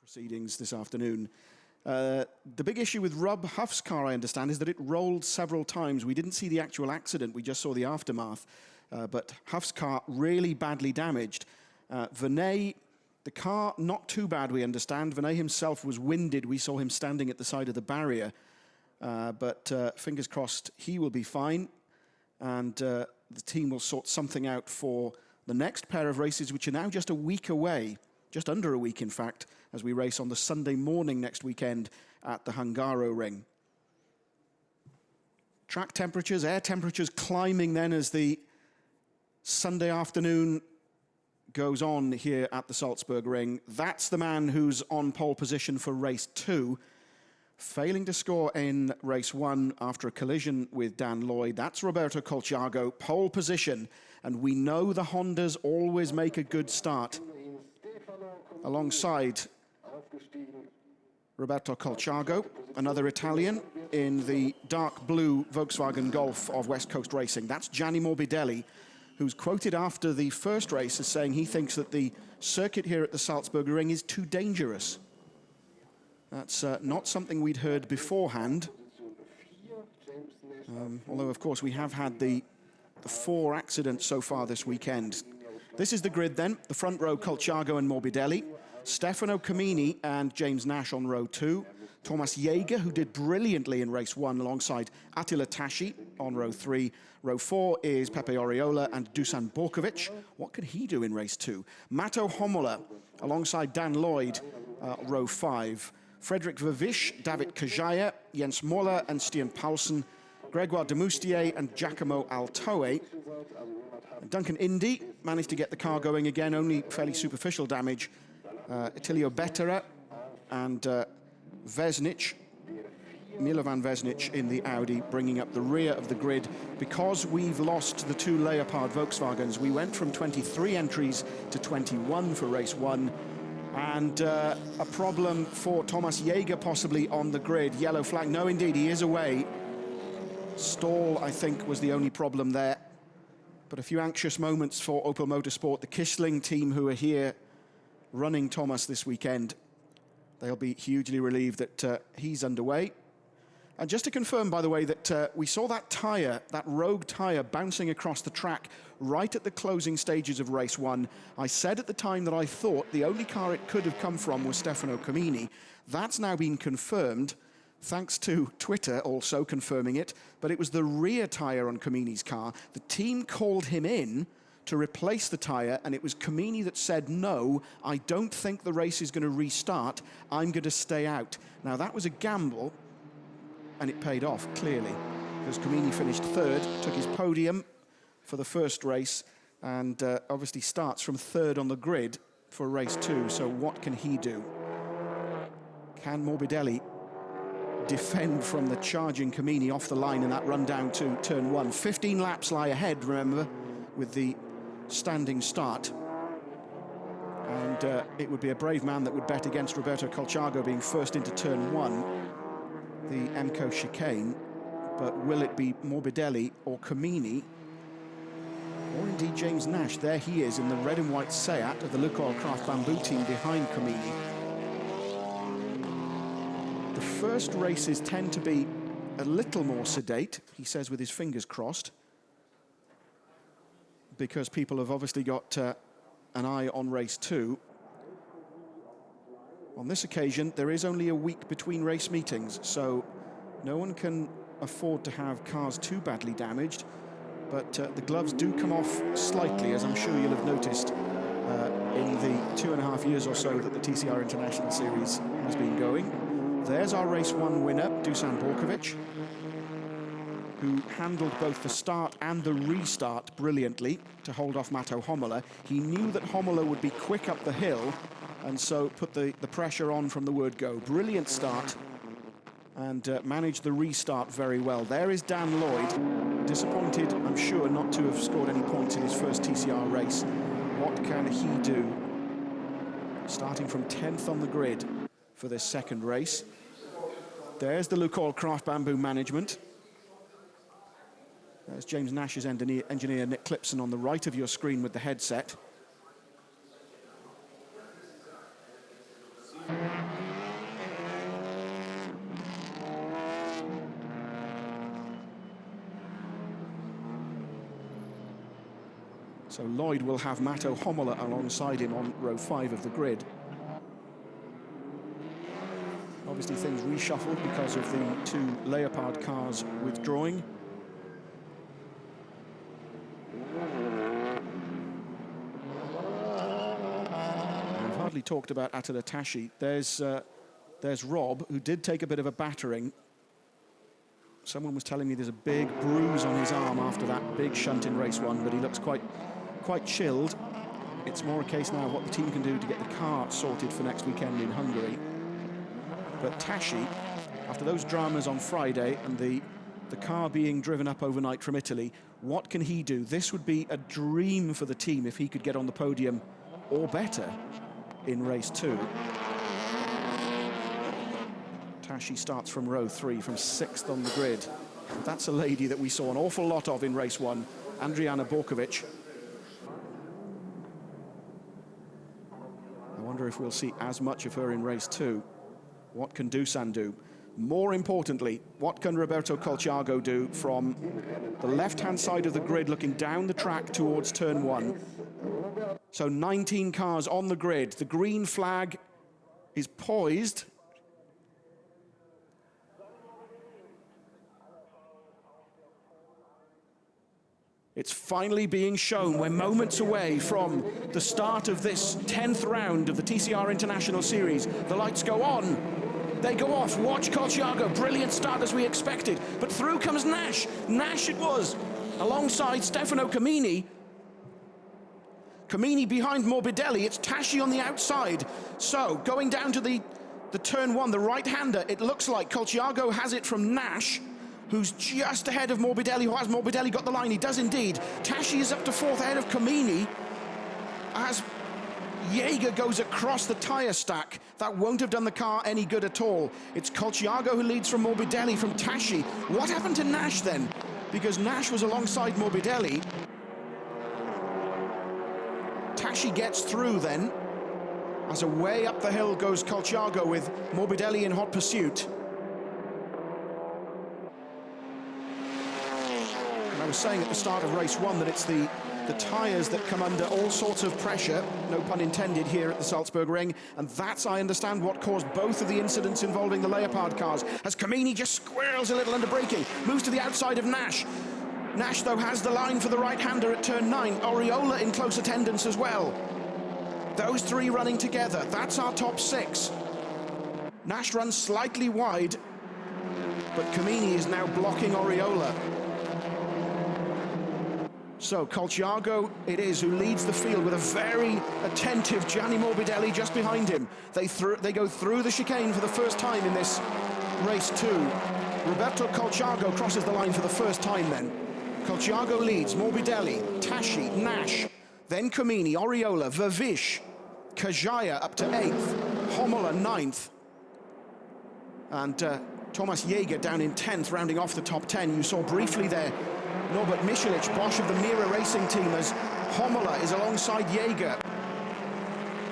Proceedings this afternoon. The big issue with Rob Huff's car, I understand, is that it rolled several times. We didn't see the actual accident, we just saw the aftermath. But Huff's car really badly damaged. Vinay, the car not too bad, we understand. Vinay himself was winded. We saw him standing at the side of the barrier. But fingers crossed he will be fine. And the team will sort something out for the next pair of races, which are now just a week away. Just under a week, in fact, as we race on the Sunday morning next weekend at the Hungaroring. Track temperatures, air temperatures climbing then as the Sunday afternoon goes on here at the Salzburgring. That's the man who's on pole position for race 2, failing to score in race 1 after a collision with Dan Lloyd. That's Roberto Colciago, pole position, and we know the Hondas always make a good start. Alongside Roberto Colciago, another Italian in the dark blue Volkswagen Golf of West Coast Racing. That's Gianni Morbidelli, who's quoted after the first race as saying he thinks that the circuit here at the Salzburgring is too dangerous. That's not something we'd heard beforehand. Although, of course, we have had the 4 accidents so far this weekend. This is the grid then. The front row, Colciago and Morbidelli. Stefano Camini and James Nash on row 2. Thomas Jaeger, who did brilliantly in race 1 alongside Attila Tashi on row 3. Row 4 is Pepe Oriola and Dusan Borkovic. What could he do in race 2? Mato Homola alongside Dan Lloyd, row 5. Frederick Vervisch, David Kajaya, Jens Moller and Stian Paulsen. Gregoire Demoustier and Giacomo Altoe. Duncan Indy managed to get the car going again, only fairly superficial damage. Attilio Bettera and Vesnic, Milovan Vesnic in the Audi, bringing up the rear of the grid. Because we've lost the 2 Leopard Volkswagens, we went from 23 entries to 21 for race 1. And a problem for Thomas Jaeger possibly on the grid. Yellow flag. No, indeed, he is away. Stall, I think, was the only problem there. But a few anxious moments for Opel Motorsport, the Kissling team who are here running Thomas this weekend. They'll be hugely relieved that he's underway. And just to confirm, by the way, that we saw that tyre, that rogue tyre, bouncing across the track right at the closing stages of race 1. I said at the time that I thought the only car it could have come from was Stefano Camini. That's now been confirmed, thanks to Twitter also confirming it, but it was the rear tyre on Camini's car. The team called him in to replace the tyre, and it was Camini that said, no, I don't think the race is going to restart, I'm going to stay out. Now, that was a gamble, and it paid off, clearly, because Camini finished 3rd, took his podium for the first race, and obviously starts from 3rd on the grid for race 2, so what can he do? Can Morbidelli defend from the charging Camini off the line in that run down to turn 1? 15 laps lie ahead, remember, with the standing start. And it would be a brave man that would bet against Roberto Colciago being first into turn 1, the Emco chicane. But will it be Morbidelli or Camini, or indeed James Nash? There he is in the red and white Seat of the Lukoil Craft Bamboo team behind Camini. The first races tend to be a little more sedate, he says with his fingers crossed, because people have obviously got an eye on race 2. On this occasion, there is only a week between race meetings, so no one can afford to have cars too badly damaged, but the gloves do come off slightly, as I'm sure you'll have noticed in the 2.5 years or so that the TCR International Series has been going. There's our race 1 winner, Dusan Borkovic, who handled both the start and the restart brilliantly to hold off Mato Homola. He knew that Homola would be quick up the hill, and so put the pressure on from the word go. Brilliant start, and managed the restart very well. There is Dan Lloyd, disappointed, I'm sure, not to have scored any points in his first TCR race. What can he do? starting from 10th on the grid for this second race. There's the Lucol Craft Bamboo Management. There's James Nash's engineer Nick Clipson on the right of your screen with the headset. So Lloyd will have Matto Homola alongside him on row 5 of the grid. Obviously things reshuffled because of the 2 Leopard cars withdrawing. I've hardly talked about Attila Tashi. There's Rob, who did take a bit of a battering. Someone was telling me there's a big bruise on his arm after that big shunt in race 1, but he looks quite chilled. It's more a case now of what the team can do to get the car sorted for next weekend in Hungary. But Tashi, after those dramas on Friday and the car being driven up overnight from Italy, what can he do? This would be a dream for the team if he could get on the podium or better in race 2. Tashi starts from row 3, from 6th on the grid. That's a lady that we saw an awful lot of in race 1, Andriana Borkovic. I wonder if we'll see as much of her in race 2. What can Dusan do? More importantly, what can Roberto Colciago do from the left-hand side of the grid looking down the track towards turn 1? So 19 cars on the grid. The green flag is poised. It's finally being shown. We're moments away from the start of this 10th round of the TCR International Series. The lights go on. They go off. Watch Colciago. Brilliant start as we expected. But through comes Nash. Nash it was, alongside Stefano Camini. Camini behind Morbidelli. It's Tashi on the outside. So going down to the turn 1, the right-hander, it looks like Colciago has it from Nash, who's just ahead of Morbidelli. Who has Morbidelli got the line? He does indeed. Tashi is up to 4th ahead of Camini as Jaeger goes across the tyre stack. That won't have done the car any good at all. It's Colciago who leads from Morbidelli, from Tashi. What happened to Nash then? Because Nash was alongside Morbidelli. Tashi gets through then, as away up the hill goes Colciago with Morbidelli in hot pursuit. I was saying at the start of race 1 that it's the tyres that come under all sorts of pressure, no pun intended, here at the Salzburgring, and that's, I understand, what caused both of the incidents involving the Leopard cars, as Camini just squirrels a little under braking, moves to the outside of Nash. Nash, though, has the line for the right-hander at turn 9. Oriola in close attendance as well. Those 3 running together, that's our top 6. Nash runs slightly wide, but Camini is now blocking Oriola. So Colciago it is who leads the field with a very attentive Gianni Morbidelli just behind him. They go through the chicane for the first time in this race 2. Roberto Colciago crosses the line for the first time then. Colciago leads, Morbidelli, Tashi, Nash, then Camini, Oriola, Vervish, Kajaya up to 8th, Homola 9th, and Thomas Jaeger down in 10th, rounding off the top 10. You saw briefly there Norbert Michelic, Bosch of the Mira Racing team, as Homola is alongside Jaeger.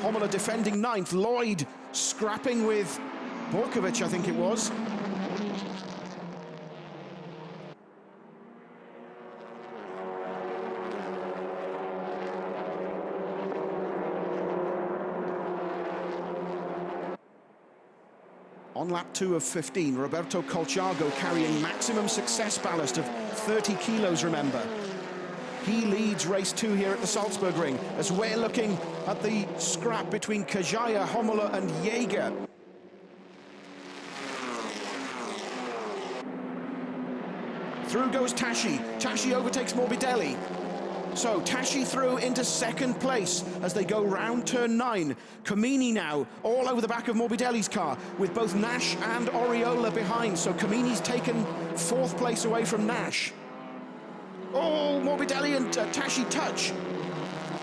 Homola defending 9th, Lloyd scrapping with Borkovic, I think it was. On lap 2 of 15, Roberto Colciago carrying maximum success ballast of 30 kilos, remember. He leads race 2 here at the Salzburgring, as we're looking at the scrap between Kajaya, Homola and Jaeger. Through goes Tashi. Tashi overtakes Morbidelli. So Tashi through into 2nd place as they go round turn 9. Camini now all over the back of Morbidelli's car, with both Nash and Oriola behind. So Camini's taken 4th place away from Nash. Oh, Morbidelli and Tashi touch.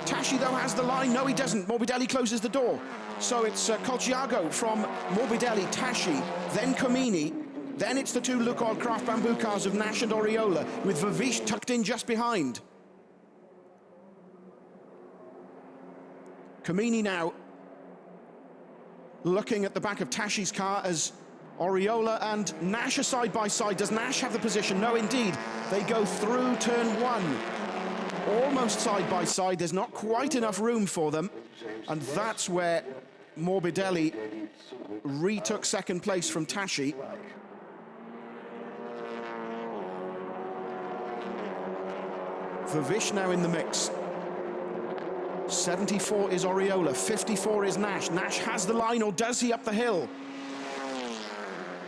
Tashi, though, has the line. No, he doesn't. Morbidelli closes the door. So it's Colciago from Morbidelli, Tashi, then Comini. Then it's the two Lukoil Craft Bamboo cars of Nash and Oriola, with Vavish tucked in just behind. Comini now looking at the back of Tashi's car as Oriola and Nash are side by side. Does Nash have the position? No, indeed. They go through turn one. Almost side by side. There's not quite enough room for them. And that's where Morbidelli retook second place from Tashi. Vavish now in the mix. 74 is Oriola, 54 is Nash. Nash has the line, or does he up the hill?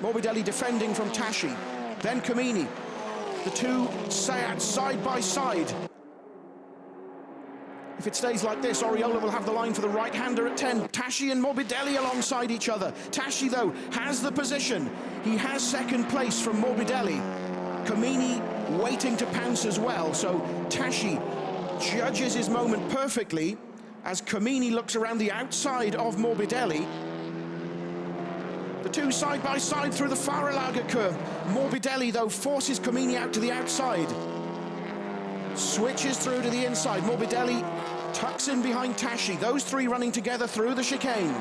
Morbidelli defending from Tashi. Then Comini. The two Seats side by side. If it stays like this, Oriola will have the line for the right-hander at 10. Tashi and Morbidelli alongside each other. Tashi, though, has the position. He has second place from Morbidelli. Comini waiting to pounce as well, so Tashi judges his moment perfectly as Comini looks around the outside of Morbidelli. The two side by side through the Fahrerlager curve. Morbidelli, though, forces Comini out to the outside. Switches through to the inside. Morbidelli tucks in behind Tashi. Those three running together through the chicane.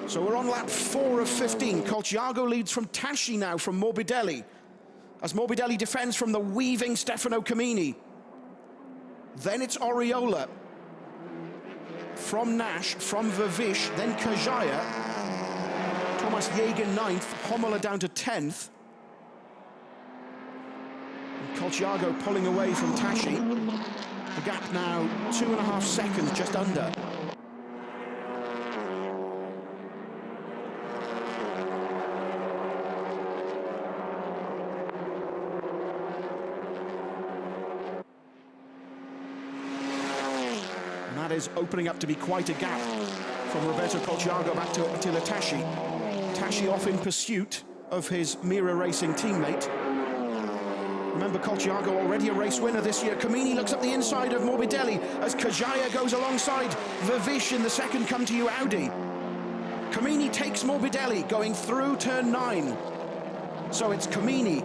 So we're on lap 4 of 15. Colciago leads from Tashi now from Morbidelli, as Morbidelli defends from the weaving Stefano Comini. Then it's Oriola from Nash, from Vavish, then Kajaya. Thomas Jäger 9th, Homola down to 10th. And Colciago pulling away from Tashi. The gap now 2.5 seconds, just under. That is opening up to be quite a gap from Roberto Colciago back to Attila Tashi. Tashi off in pursuit of his Mira Racing teammate. Remember, Colciago already a race winner this year. Comini looks up the inside of Morbidelli as Kajaya goes alongside Vavish in the second come-to-you Audi. Comini takes Morbidelli going through turn 9. So it's Comini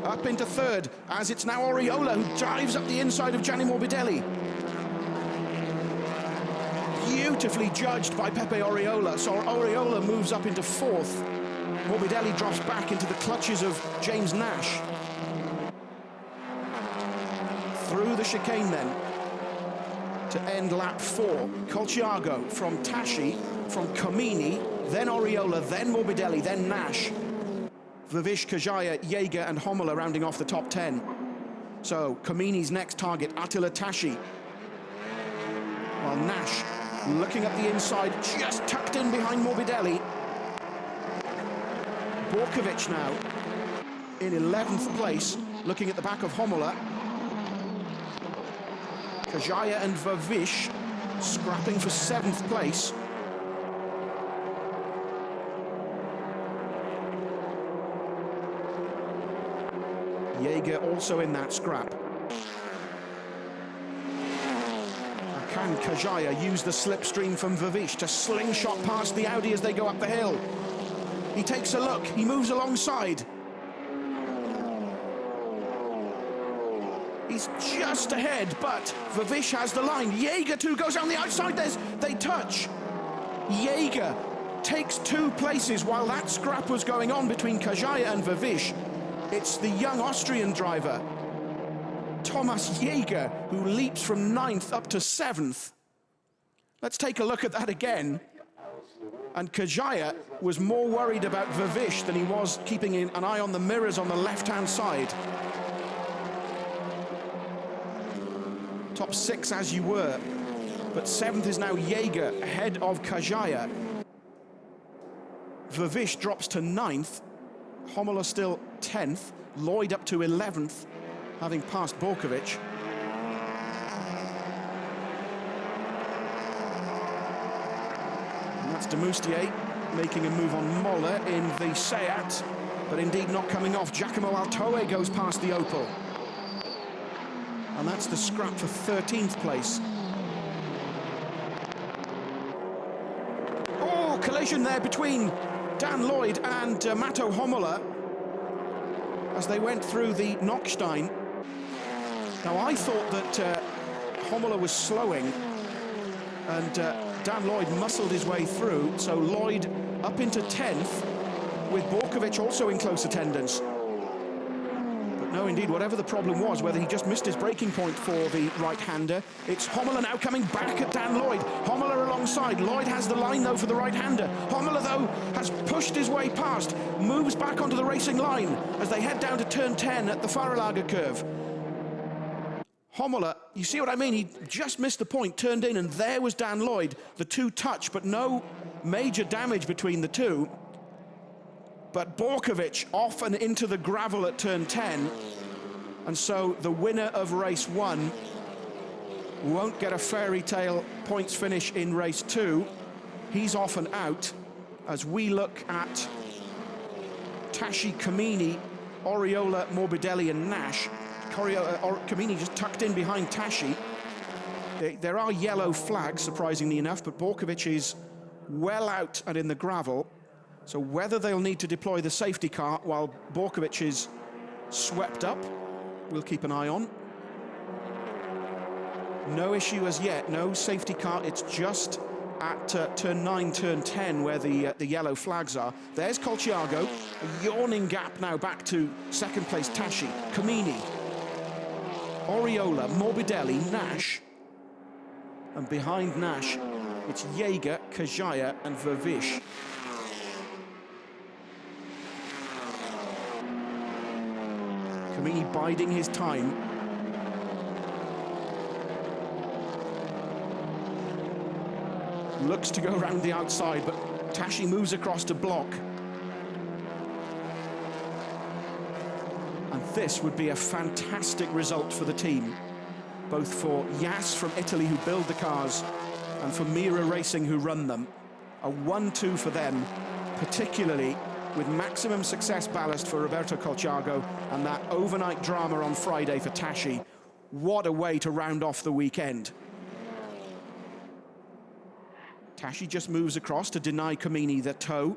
up into third as it's now Oriola who drives up the inside of Gianni Morbidelli. Beautifully judged by Pepe Oriola, so Oriola moves up into fourth. Morbidelli drops back into the clutches of James Nash. Through the chicane then, to end lap 4. Colciago from Tashi, from Comini, then Oriola, then Morbidelli, then Nash. Vavish, Kajaya, Jäger and Homola rounding off the top 10. So Comini's next target, Attila Tashi. While Nash looking up the inside, just tucked in behind Morbidelli. Borkovic now in 11th place, looking at the back of Homola. Kajaya and Vavish scrapping for 7th place. Jäger also in that scrap. Can Kajaya use the slipstream from Vavish to slingshot past the Audi as they go up the hill? He takes a look, he moves alongside. He's just ahead, but Vavish has the line. Jäger too goes down the outside, they touch. Jäger takes 2 places while that scrap was going on between Kajaya and Vavish. It's the young Austrian driver, Thomas Jäger, who leaps from 9th up to 7th. Let's take a look at that again. And Kajaya was more worried about Vavish than he was keeping an eye on the mirrors on the left-hand side. Top 6 as you were, but 7th is now Jäger, ahead of Kajaya. Vavish drops to 9th, Homola still 10th, Lloyd up to 11th, having passed Borkovic. And that's de Moustier making a move on Moller in the Seat, but indeed not coming off. Giacomo Altoe goes past the Opel. and that's the scrap for 13th place. Oh, collision there between Dan Lloyd and Matto Homola as they went through the Knockstein. Now, I thought that Homola was slowing, and Dan Lloyd muscled his way through, so Lloyd up into 10th, with Borkovic also in close attendance. But no, indeed, whatever the problem was, whether he just missed his braking point for the right-hander, it's Homola now coming back at Dan Lloyd. Homola alongside. Lloyd has the line, though, for the right-hander. Homola, though, has pushed his way past, moves back onto the racing line as they head down to turn 10 at the Fahrerlager curve. Homola, you see what I mean? He just missed the point, turned in, and there was Dan Lloyd. The two touch, but no major damage between the two. But Borkovic off and into the gravel at turn 10. And so the winner of race 1 won't get a fairy tale points finish in race 2. He's off and out as we look at Tashi, Camini, Oriola, Morbidelli and Nash. Camini just tucked in behind Tashi. There are yellow flags, surprisingly enough, but Borkovic is well out and in the gravel. So whether they'll need to deploy the safety car while Borkovic is swept up, we'll keep an eye on. No issue as yet, no safety car. It's just at turn 9, turn 10 where the yellow flags are. There's Colciago, a yawning gap now back to second place Tashi, Camini, Oriola, Morbidelli, Nash, and behind Nash, it's Jaeger, Kajaya, and Vervish. Camini biding his time. Looks to go around the outside, but Tashi moves across to block. And this would be a fantastic result for the team, both for Yas from Italy, who build the cars, and for Mira Racing, who run them. A 1-2 for them, particularly with maximum success ballast for Roberto Colciago and that overnight drama on Friday for Tashi. What a way to round off the weekend. Tashi just moves across to deny Camini the toe.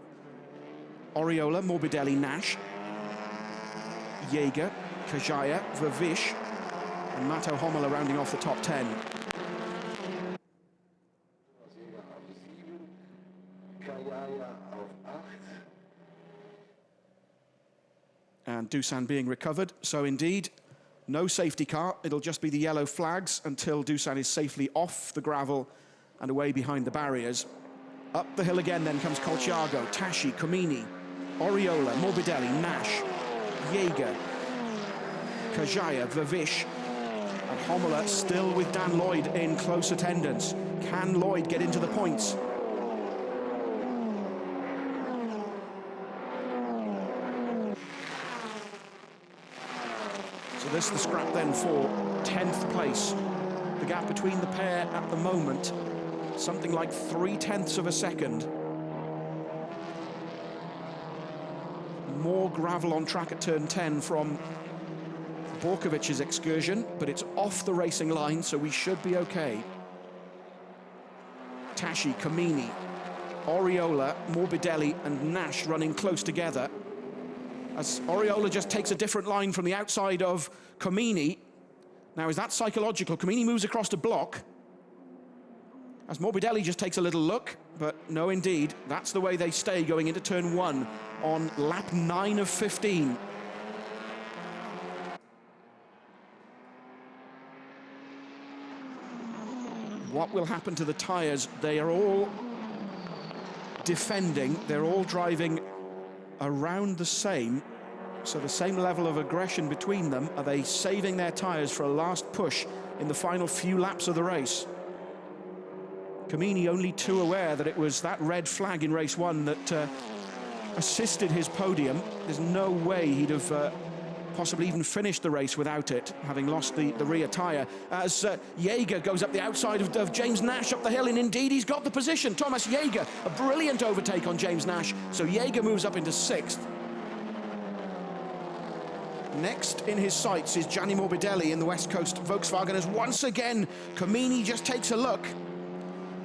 Oriola, Morbidelli, Nash, Jaeger, Kajaya, Vervish, and Matto Homola rounding off the top 10. And Dusan being recovered, so indeed, no safety car. It'll just be the yellow flags until Dusan is safely off the gravel and away behind the barriers. Up the hill again then comes Colciago, Tashi, Camini, Oriola, Morbidelli, Nash, Jaeger, Kajaya, Vervish, and Homola still with Dan Lloyd in close attendance. Can Lloyd get into the points? So this is the scrap then for 10th place. The gap between the pair at the moment, something like 0.3 of a second. More gravel on track at turn 10 from Borkovic's excursion, but it's off the racing line, so we should be okay. Tashi, Camini, Oriola, Morbidelli and Nash running close together, as Oriola just takes a different line from the outside of Camini. Now, is that psychological? Camini moves across to block, as Morbidelli just takes a little look, but no, indeed, that's the way they stay going into turn 1 on lap 9 of 15. What will happen to the tyres? They are all defending, they're all driving around the same, so the same level of aggression between them. Are they saving their tyres for a last push in the final few laps of the race? Camini only too aware that it was that red flag in race 1 that assisted his podium. There's no way he'd have possibly even finished the race without it, having lost the rear tyre. As Jaeger goes up the outside of James Nash up the hill, and indeed he's got the position. Thomas Jaeger, a brilliant overtake on James Nash, so Jaeger moves up into 6th. Next in his sights is Gianni Morbidelli in the West Coast Volkswagen, as once again Comini just takes a look.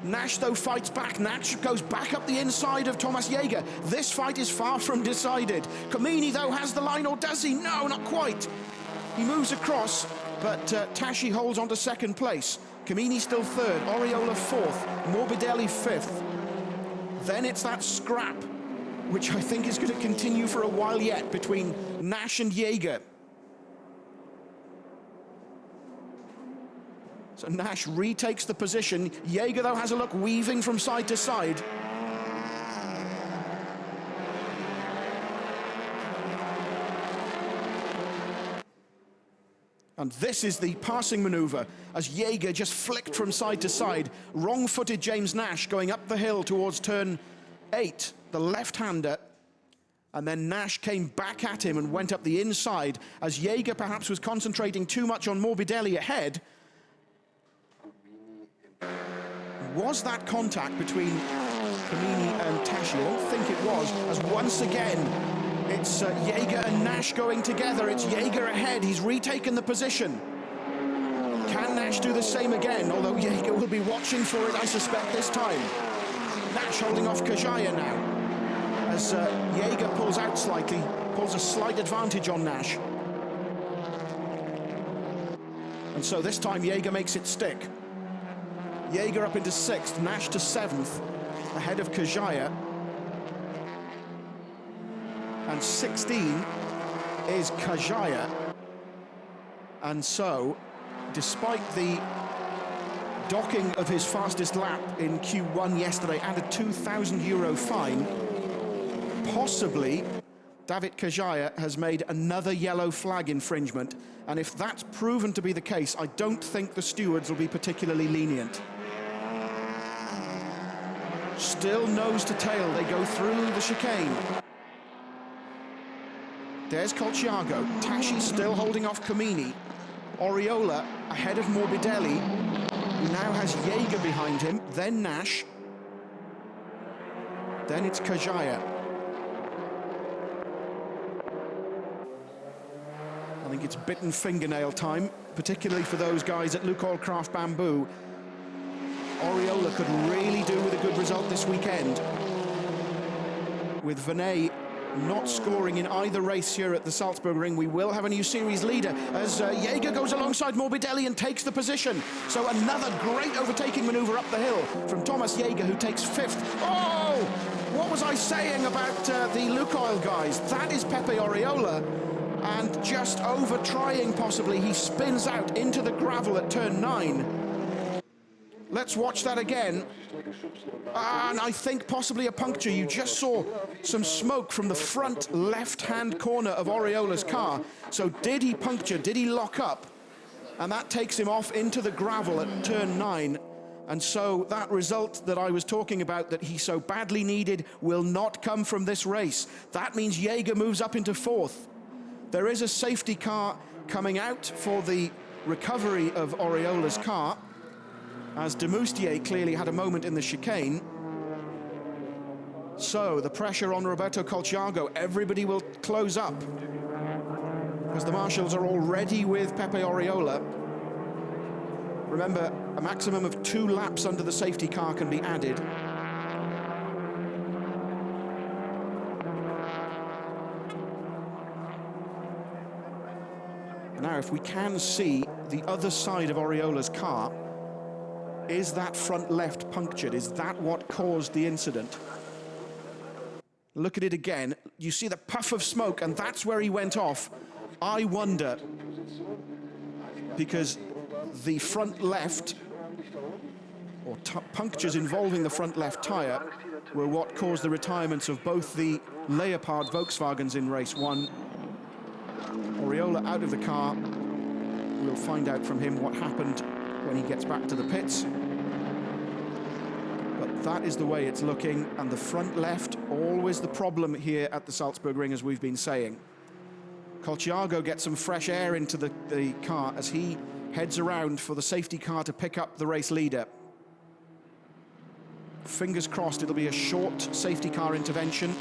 Nash, though, fights back. Nash goes back up the inside of Thomas Jaeger. This fight is far from decided. Comini, though, has the line, or does he? No, not quite. He moves across, but Tashi holds on to second place. Comini still third, Oriola fourth, Morbidelli fifth. Then it's that scrap, which I think is going to continue for a while yet, between Nash and Jaeger. So Nash retakes the position. Jaeger, though, has a look, weaving from side to side. And this is the passing maneuver, as Jaeger just flicked from side to side. Wrong-footed James Nash going up the hill towards turn 8, the left-hander. And then Nash came back at him and went up the inside, as Jaeger perhaps was concentrating too much on Morbidelli ahead. Was that contact between Comini and Tashi? I don't think it was, as once again, it's Jaeger and Nash going together. It's Jaeger ahead. He's retaken the position. Can Nash do the same again? Although Jaeger will be watching for it, I suspect, this time. Nash holding off Kajaya now, as Jaeger pulls out slightly, pulls a slight advantage on Nash. And so this time Jaeger makes it stick. Jaeger up into 6th, Nash to 7th, ahead of Kajaya. And 16 is Kajaya. And so, despite the docking of his fastest lap in Q1 yesterday and a €2,000 fine, possibly David Kajaya has made another yellow flag infringement. And if that's proven to be the case, I don't think the stewards will be particularly lenient. Still nose to tail, they go through the chicane. There's Colciago. Tashi still holding off Comini. Oriola ahead of Morbidelli, who now has Jaeger behind him, then Nash. Then it's Kajaya. I think it's bitten fingernail time, particularly for those guys at Lukoil Craft Bamboo. Oriola could really do with a good result this weekend. With Venet not scoring in either race here at the Salzburgring, we will have a new series leader as Jaeger goes alongside Morbidelli and takes the position. So another great overtaking maneuver up the hill from Thomas Jaeger, who takes 5th. Oh! What was I saying about the Lukoil guys? That is Pepe Oriola. And just over trying, possibly, he spins out into the gravel at turn 9. Let's watch that again. And I think possibly a puncture. You just saw some smoke from the front left-hand corner of Oriola's car. So did he puncture? Did he lock up? And that takes him off into the gravel at turn 9. And so that result that I was talking about that he so badly needed will not come from this race. That means Jaeger moves up into 4th. There is a safety car coming out for the recovery of Oriola's car, as Demoustier clearly had a moment in the chicane. So the pressure on Roberto Colciago, everybody will close up, because the marshals are already with Pepe Oriola. Remember, a maximum of 2 laps under the safety car can be added. Now, if we can see the other side of Oriola's car, is that front left punctured? Is that what caused the incident? Look at it again. You see the puff of smoke, and that's where he went off. I wonder, because the front left, or punctures involving the front left tyre, were what caused the retirements of both the Leopard Volkswagens in race 1. Oriola out of the car. We'll find out from him what happened when he gets back to the pits. But that is the way it's looking, and the front left, always the problem here at the Salzburgring, as we've been saying. Colciago gets some fresh air into the car as he heads around for the safety car to pick up the race leader. Fingers crossed it'll be a short safety car intervention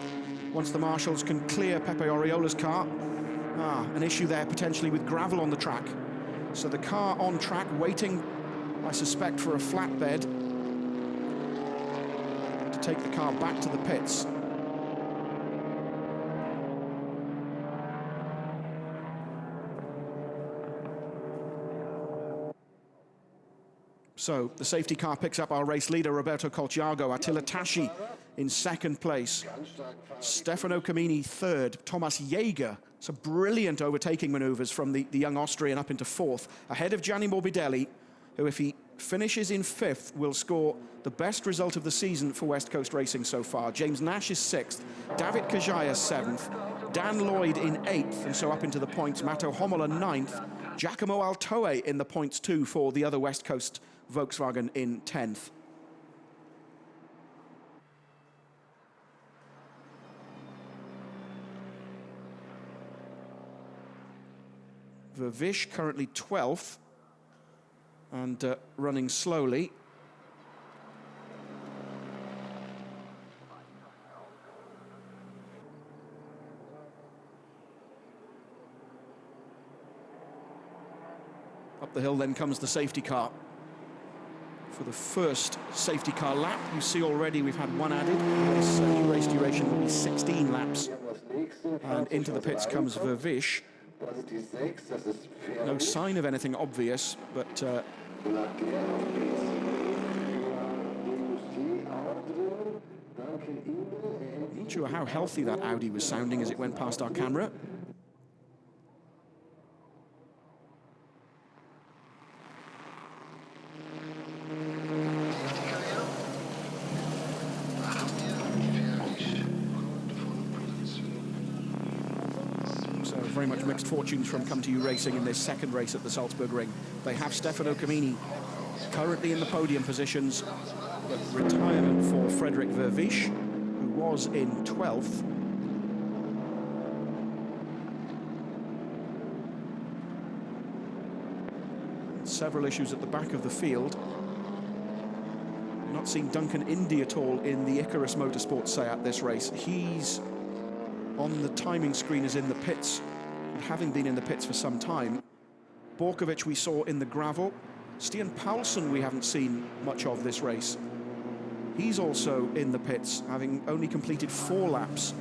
once the marshals can clear Pepe Oriola's car. An issue there potentially with gravel on the track. So the car on track waiting, I suspect, for a flatbed to take the car back to the pits. So the safety car picks up our race leader, Roberto Colciago. Attila Tashi in second place. Stefano Camini third. Thomas Jaeger. Some brilliant overtaking manoeuvres from the young Austrian up into fourth. Ahead of Gianni Morbidelli, who, if he finishes in fifth, will score the best result of the season for West Coast Racing so far. James Nash is sixth. David Kajaya seventh. Dan Lloyd in eighth, and so up into the points. Matteo Homola ninth. Giacomo Altoe in the points too for the other West Coast Volkswagen in 10th. Vervish currently 12th and running slowly. Up the hill then comes the safety car. For the first safety car lap, you see already we've had one added. This new race duration will be 16 laps. And into the pits comes Vervish. No sign of anything obvious, but not sure how healthy that Audi was sounding as it went past our camera. Very much mixed fortunes from Come To You Racing in this second race at the Salzburgring. They have Stefano Camini currently in the podium positions, but retirement for Frederick Vervish, who was in 12th. Several issues at the back of the field. Not seen Duncan Indy at all in the Icarus Motorsports Seat this race. He's on the timing screen as in the pits, having been in the pits for some time. Borkovic we saw in the gravel. Stian Paulsen we haven't seen much of this race. He's also in the pits, having only completed 4 laps.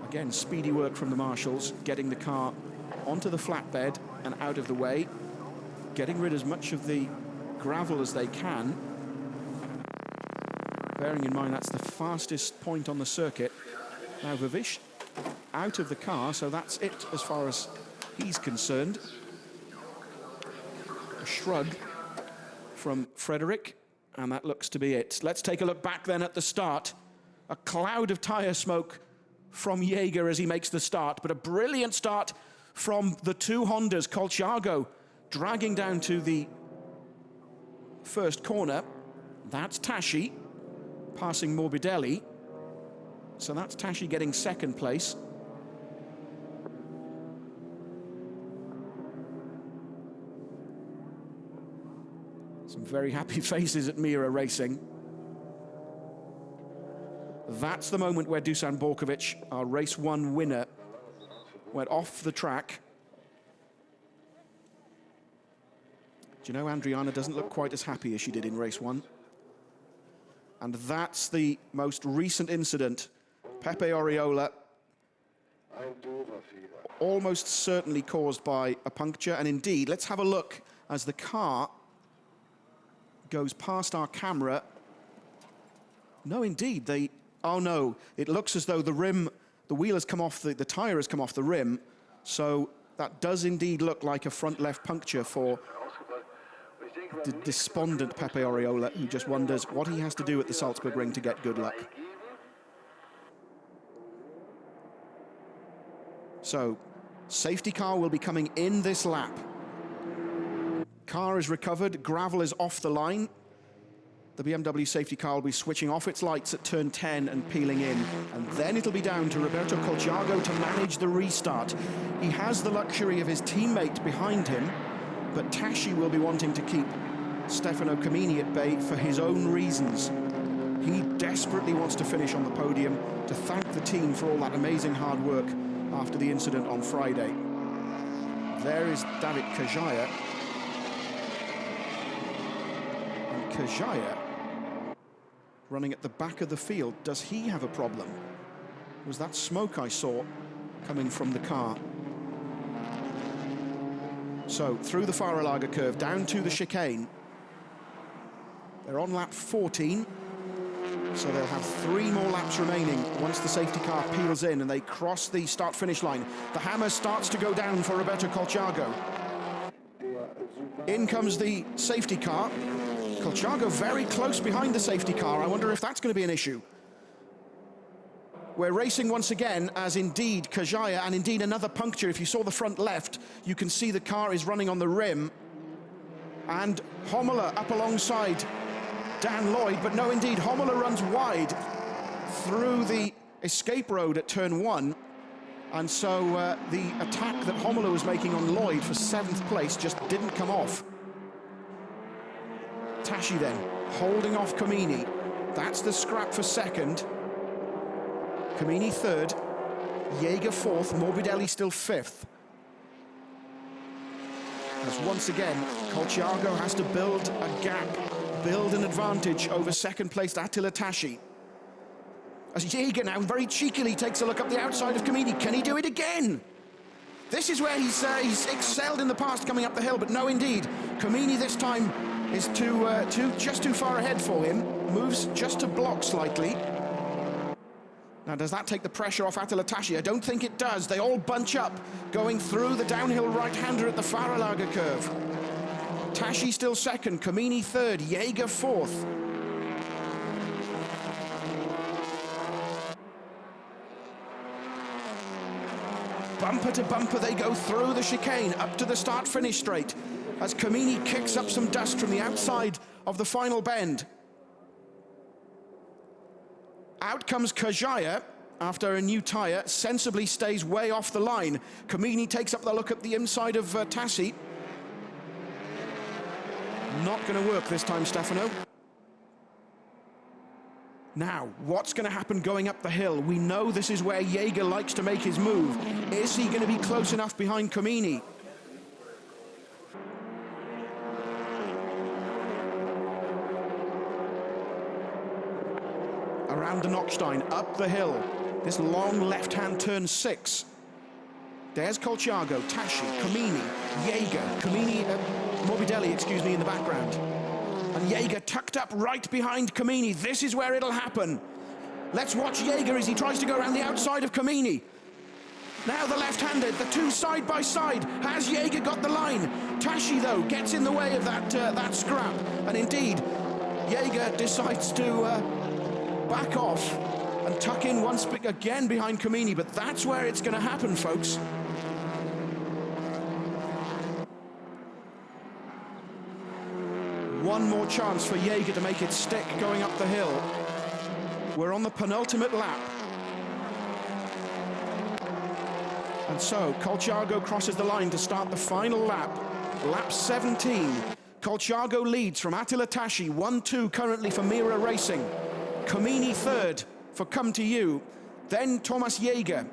Again, speedy work from the marshals, getting the car onto the flatbed and out of the way, getting rid as much of the gravel as they can. Bearing in mind that's the fastest point on the circuit. Now Vervish out of the car, so that's it as far as he's concerned. A shrug from Frederick, and that looks to be it. Let's take a look back then at the start. A cloud of tyre smoke from Jaeger as he makes the start, but a brilliant start from the two Hondas. Colciago dragging down to the first corner. That's Tashi passing Morbidelli. So that's Tashi getting second place. Some very happy faces at Mira Racing. That's the moment where Dusan Borkovic, our race 1 winner, went off the track. Do you know, Adriana doesn't look quite as happy as she did in race 1. And that's the most recent incident. Pepe Oriola, almost certainly caused by a puncture. And indeed, let's have a look as the car goes past our camera. No, indeed, oh no, it looks as though the rim, the wheel has come off, the tyre has come off the rim. So that does indeed look like a front left puncture for the despondent Pepe Oriola, who just wonders what he has to do at the Salzburgring to get good luck. So, safety car will be coming in this lap. Car is recovered, gravel is off the line. The BMW safety car will be switching off its lights at turn 10 and peeling in. And then it'll be down to Roberto Colciago to manage the restart. He has the luxury of his teammate behind him, but Tashi will be wanting to keep Stefano Camini at bay for his own reasons. He desperately wants to finish on the podium, to thank the team for all that amazing hard work after the incident on Friday. There is David Kajaya. And Kajaya, running at the back of the field, does he have a problem? Was that smoke I saw coming from the car? So, through the Fahrerlager curve, down to the chicane. They're on lap 14, so they'll have 3 more laps remaining once the safety car peels in and they cross the start-finish line. The hammer starts to go down for Roberto Colciago. In comes the safety car. Colciago very close behind the safety car. I wonder if that's going to be an issue. We're racing once again as indeed Kajaya, and indeed another puncture. If you saw the front left, you can see the car is running on the rim. And Homola up alongside Dan Lloyd, but no, indeed, Homola runs wide through the escape road at turn 1. And so the attack that Homola was making on Lloyd for 7th place just didn't come off. Tashi then, holding off Comini. That's the scrap for 2nd. Comini 3rd, Jaeger 4th, Morbidelli still 5th. As once again, Colciago has to build a gap, build an advantage over 2nd placed Attila Tashi. As Jaeger now very cheekily takes a look up the outside of Comini. Can he do it again? This is where he's excelled in the past coming up the hill, but no, indeed. Comini this time is just too far ahead for him. Moves just to block slightly. Now, does that take the pressure off Attila Tashi? I don't think it does. They all bunch up, going through the downhill right-hander at the Fahrerlager curve. Tashi still 2nd, Comini 3rd, Jaeger 4th. Bumper to bumper, they go through the chicane, up to the start-finish straight, as Comini kicks up some dust from the outside of the final bend. Out comes Kajaya after a new tyre, sensibly stays way off the line. Comini takes up the look at the inside of Tassi. Not going to work this time, Stefano. Now, what's going to happen going up the hill? We know this is where Jaeger likes to make his move. Is he going to be close enough behind Comini? Around the Nockstein, up the hill. This long left-hand turn 6. There's Colciago, Tashi, Comini, Jaeger, Morbidelli, excuse me, in the background. And Jaeger tucked up right behind Comini. This is where it'll happen. Let's watch Jaeger as he tries to go around the outside of Comini. Now the left-handed, the two side by side. Has Jaeger got the line? Tashi, though, gets in the way of that scrap. And indeed, Jaeger decides to back off and tuck in once again behind Comini, but that's where it's going to happen, folks. One more chance for Jaeger to make it stick going up the hill. We're on the penultimate lap. And so, Colciago crosses the line to start the final lap. Lap 17. Colciago leads from Attila Tashi, 1-2 currently for Mira Racing. Comini 3rd for Come To You. Then Thomas Jaeger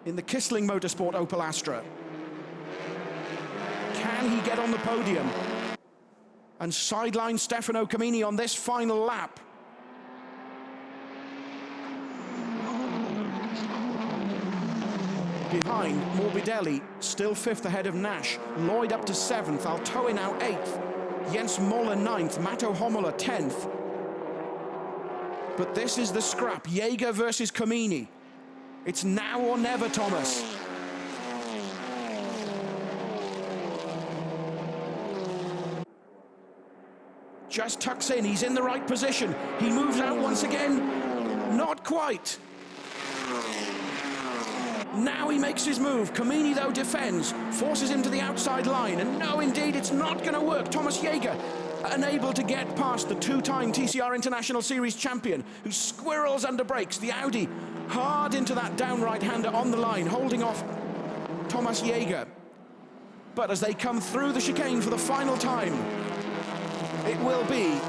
in the Kissling Motorsport Opel Astra. Can he get on the podium and sideline Stefano Comini on this final lap? Behind, Morbidelli, still 5th ahead of Nash. Lloyd up to 7th, Altoe now 8th. Jens Moller 9th, Matto Homola 10th. But this is the scrap, Jaeger versus Comini. It's now or never, Thomas. Just tucks in, he's in the right position. He moves out once again, not quite. Now he makes his move. Comini, though, defends, forces him to the outside line, and no, indeed, it's not going to work. Thomas Jaeger, unable to get past the two-time TCR International Series champion, who squirrels under brakes. The Audi hard into that down right-hander on the line, holding off Thomas Jaeger. But as they come through the chicane for the final time, it will be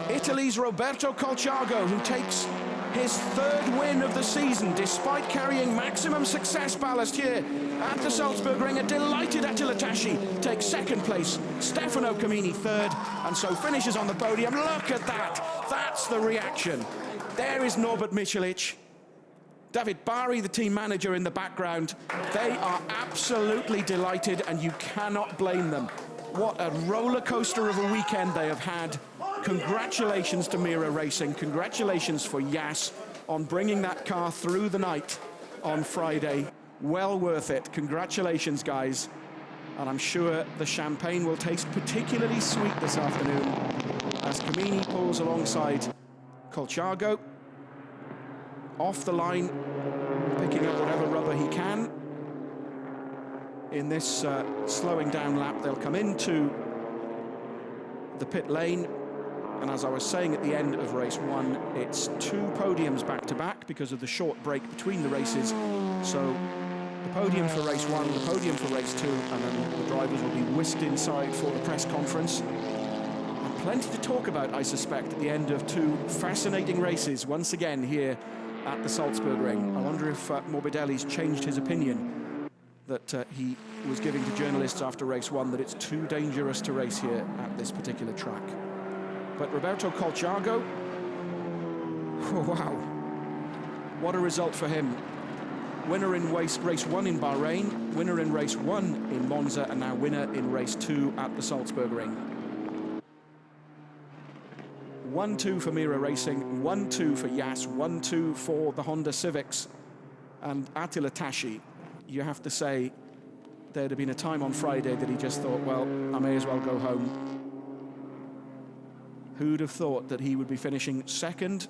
Italy's Roberto Colciago, who takes his third win of the season, despite carrying maximum success ballast here at the Salzburgring. A delighted Attila Tashi takes second place, Stefano Camini third, and so finishes on the podium. Look at that, that's the reaction. There is Norbert Michelic, David Bari, the team manager in the background. They are absolutely delighted, and you cannot blame them. What a roller coaster of a weekend they have had. Congratulations to Mira Racing. Congratulations for Jas on bringing that car through the night on Friday. Well worth it. Congratulations, guys. And I'm sure the champagne will taste particularly sweet this afternoon as Camini pulls alongside Colciago. Off the line, picking up whatever rubber he can. In this slowing down lap, they'll come into the pit lane. And as I was saying at the end of race one, it's 2 podiums back-to-back because of the short break between the races. So the podium for race one, the podium for race two, and then the drivers will be whisked inside for the press conference. And plenty to talk about, I suspect, at the end of 2 fascinating races once again here at the Salzburgring. I wonder if Morbidelli's changed his opinion that he was giving to journalists after race one, that it's too dangerous to race here at this particular track. But Roberto Colciago, oh, wow, what a result for him. Winner in race one in Bahrain, winner in race one in Monza, and now winner in race 2 at the Salzburgring. 1-2 for Mira Racing, 1-2 for Jas, 1-2 for the Honda Civics. And Attila Tashi, you have to say, there'd have been a time on Friday that he just thought, well, I may as well go home. Who'd have thought that he would be finishing second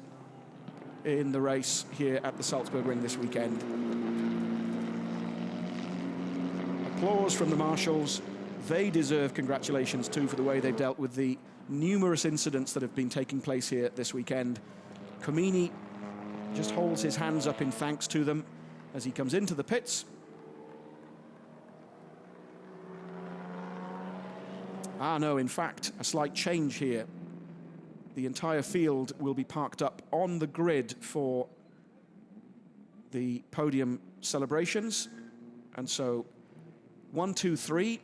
in the race here at the Salzburgring this weekend? Applause from the marshals. They deserve congratulations too for the way they've dealt with the numerous incidents that have been taking place here this weekend. Camini just holds his hands up in thanks to them as he comes into the pits. No, in fact, a slight change here. The entire field will be parked up on the grid for the podium celebrations. And so 1, 2, 3,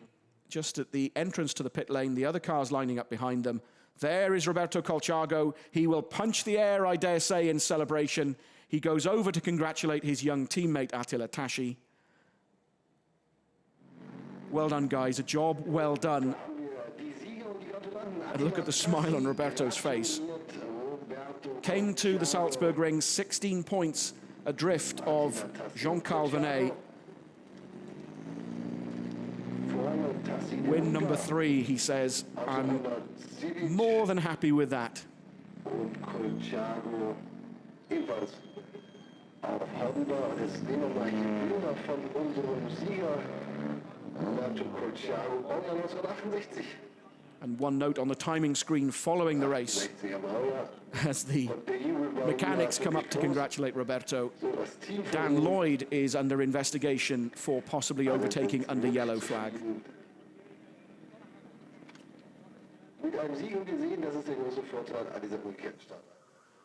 just at the entrance to the pit lane, the other cars lining up behind them. There is Roberto Colciago. He will punch the air, I dare say, in celebration. He goes over to congratulate his young teammate, Attila Tashi. Well done, guys. A job well done. And look at the smile on Roberto's face. Came to the Salzburgring 16 points adrift of Jean-Carl Vernet. Win number 3, he says. I'm more than happy with that. And one note on the timing screen following the race as the mechanics come up to congratulate Roberto. Dan Lloyd is under investigation for possibly overtaking under yellow flag.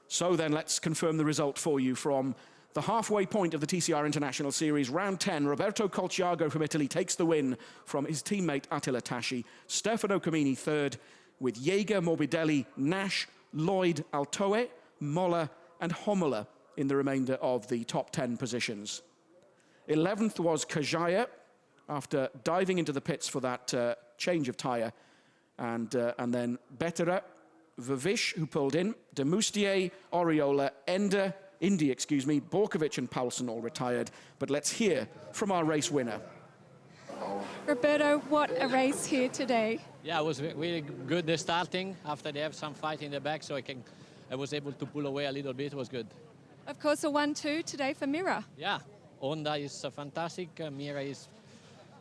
So then let's confirm the result for you from the halfway point of the TCR International Series, round 10. Roberto Colciago from Italy takes the win from his teammate Attila Tashi. Stefano Camini third, with Jaeger, Morbidelli, Nash, Lloyd, Altoe, Moller and Hommler in the remainder of the top 10 positions. 11th was Kajaya after diving into the pits for that change of tyre. And then Betera, Vervish, who pulled in, De Moustier, Oriola, Indy, Borkovic and Paulsen all retired. But let's hear from our race winner. Roberto, what a race here today. Yeah, it was really good the starting. After they have some fight in the back, so I was able to pull away a little bit. It was good. Of course, a 1-2 today for Mira. Yeah, Honda is fantastic. Mira is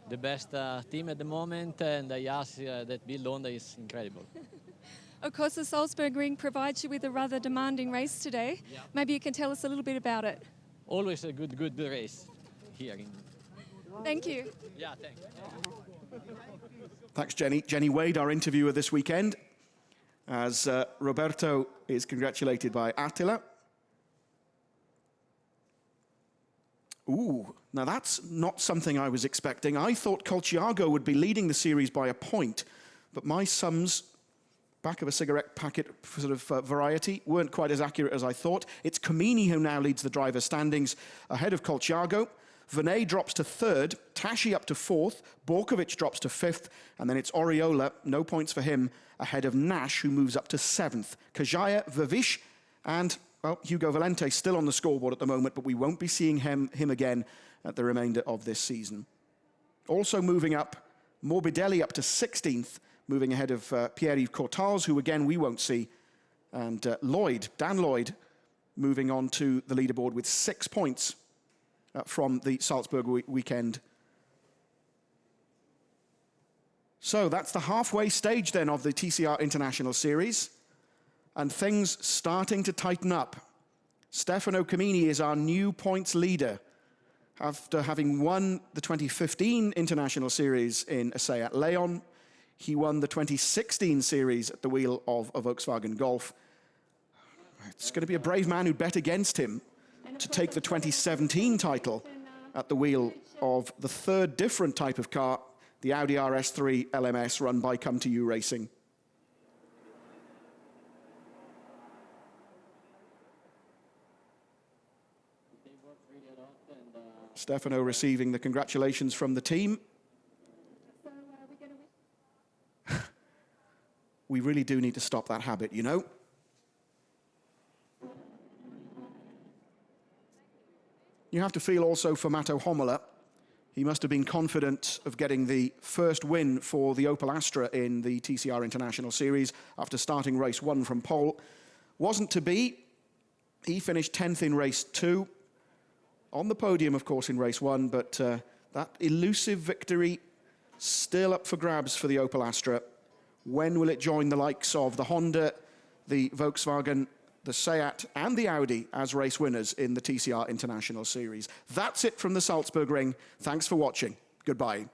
the best team at the moment, and Jas that build Honda is incredible. Of course, the Salzburgring provides you with a rather demanding race today. Yeah. Maybe you can tell us a little bit about it. Always a good race here. Thank you. Yeah, thanks. Thanks, Jenny. Jenny Wade, our interviewer this weekend. as Roberto is congratulated by Attila. Ooh, now that's not something I was expecting. I thought Colchiago would be leading the series by a point, but my sums, back of a cigarette packet sort of variety, weren't quite as accurate as I thought. It's Comini who now leads the driver standings ahead of Colchiago. Venet drops to third, Tashi up to fourth, Borkovic drops to fifth, and then it's Oriola, no points for him, ahead of Nash, who moves up to seventh. Kajaya, Vavish, and, well, Hugo Valente still on the scoreboard at the moment, but we won't be seeing him again at the remainder of this season. Also moving up, Morbidelli up to 16th, moving ahead of Pierre-Yves Courtals, who again we won't see, and Dan Lloyd, moving on to the leaderboard with 6 points from the Salzburg weekend. So that's the halfway stage then of the TCR International Series, and things starting to tighten up. Stefano Comini is our new points leader after having won the 2015 International Series in Seat Leon. He won the 2016 series at the wheel of a Volkswagen Golf. It's going to be a brave man who'd bet against him to take the 2017 title at the wheel of the third different type of car, the Audi RS3 LMS run by Come To You Racing. Stefano receiving the congratulations from the team. We really do need to stop that habit, you know. You have to feel also for Matto Homola. He must have been confident of getting the first win for the Opel Astra in the TCR International Series after starting race 1 from pole. Wasn't to be. He finished 10th in race 2. On the podium, of course, in race 1, but that elusive victory still up for grabs for the Opel Astra. When will it join the likes of the Honda, the Volkswagen, the Seat and the Audi as race winners in the TCR International Series? That's it from the Salzburgring. Thanks for watching. Goodbye.